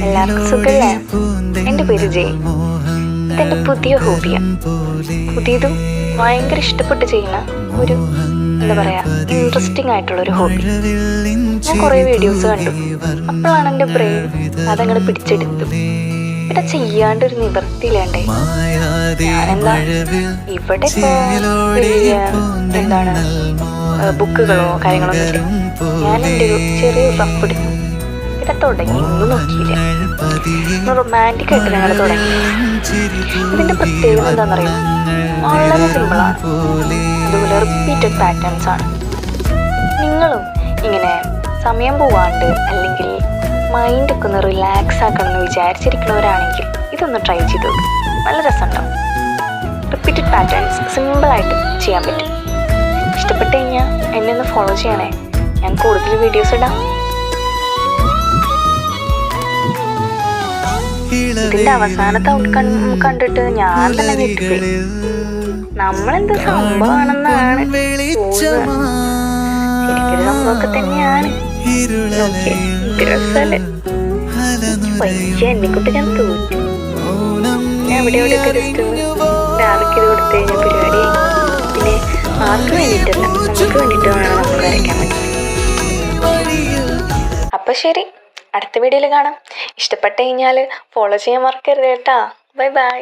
എല്ലാവർക്കും സുഖല്ലേ? എൻ്റെ പേര് ജയ്. ഇതെൻ്റെ പുതിയ ഹോബിയാണ്. പുതിയതും ഭയങ്കര ഇഷ്ടപ്പെട്ട് ചെയ്യുന്ന ഒരു ഇൻട്രസ്റ്റിംഗ് ആയിട്ടുള്ളൊരു ഹോബി. ഞാൻ കുറേ വീഡിയോസ് കണ്ടു. അപ്പോഴാണ് എൻ്റെ ബ്രെയിൻ അതങ്ങനെ പിടിച്ചെടുത്തു. ഇവിടെ ചെയ്യാണ്ടൊരു നിവൃത്തിയില്ലാണ്ടേ ഞാനെന്താ ഇവിടെ ബുക്കുകളോ കാര്യങ്ങളോ ഇല്ല. ഞാൻ എൻ്റെ ഒരു ചെറിയൊരു റഫ് എടുത്തു. ഇവിടെ തുടങ്ങി ഒന്നും നോക്കിയില്ല. റൊമാൻറ്റിക് ആയിട്ട് ഞങ്ങൾ തുടങ്ങി. ഇതിൻ്റെ പ്രത്യേകത എന്താണെന്നറിയോ? വളരെ സിമ്പിളാണ്. അതുപോലെ റിപ്പീറ്റഡ് പാറ്റേൺസ് ആണ്. നിങ്ങളും ഇങ്ങനെ സമയം പോവാണ്ട് അല്ലെങ്കിൽ മൈൻഡൊക്കെ ഒന്ന് റിലാക്സ് ആക്കണമെന്ന് വിചാരിച്ചിരിക്കുന്നവരാണെങ്കിൽ ഇതൊന്ന് ട്രൈ ചെയ്ത് നോക്കും. നല്ല രസമുണ്ടാവും. റിപ്പീറ്റഡ് പാറ്റേൺസ് സിമ്പിളായിട്ട് ചെയ്യാൻ പറ്റും. ഇഷ്ടപ്പെട്ട് കഴിഞ്ഞാൽ എന്നെ ഒന്ന് ഫോളോ ചെയ്യണേ. ഞാൻ കൂടുതൽ വീഡിയോസ് ഇടാം. ഇതിന്റെ അവസാനത്തെ ഔട്ട്കം കണ്ടിട്ട് ഞാൻ തന്നെ ഞെട്ടിപ്പോയി. നമ്മളെന്ത് സംഭവമാണെന്നാണ് തോന്നുന്നത്. ശരിക്കൊരു സംഭവമൊക്കെ തന്നെയാണ്. എന്നെക്കൊണ്ട് ഞാൻ തോറ്റു. ഞാൻ അവിടെ എവിടെയൊക്കെ ജസ്റ്റ് ഡാർക്ക് ചെയ്ത് കൊടുത്തു കഴിഞ്ഞ പരിപാടി. പിന്നെ ആർക്ക് വേണ്ടിയിട്ടല്ല, നമുക്ക് വേണ്ടിയിട്ട് വേണം നമുക്ക് വരയ്ക്കാൻ പറ്റും. അപ്പൊ ശരി, അടുത്ത വീഡിയോയിൽ കാണാം. ഇഷ്ടപ്പെട്ട് കഴിഞ്ഞാൽ ഫോളോ ചെയ്യാൻ മറക്കരുത് കേട്ടാ. Bye bye.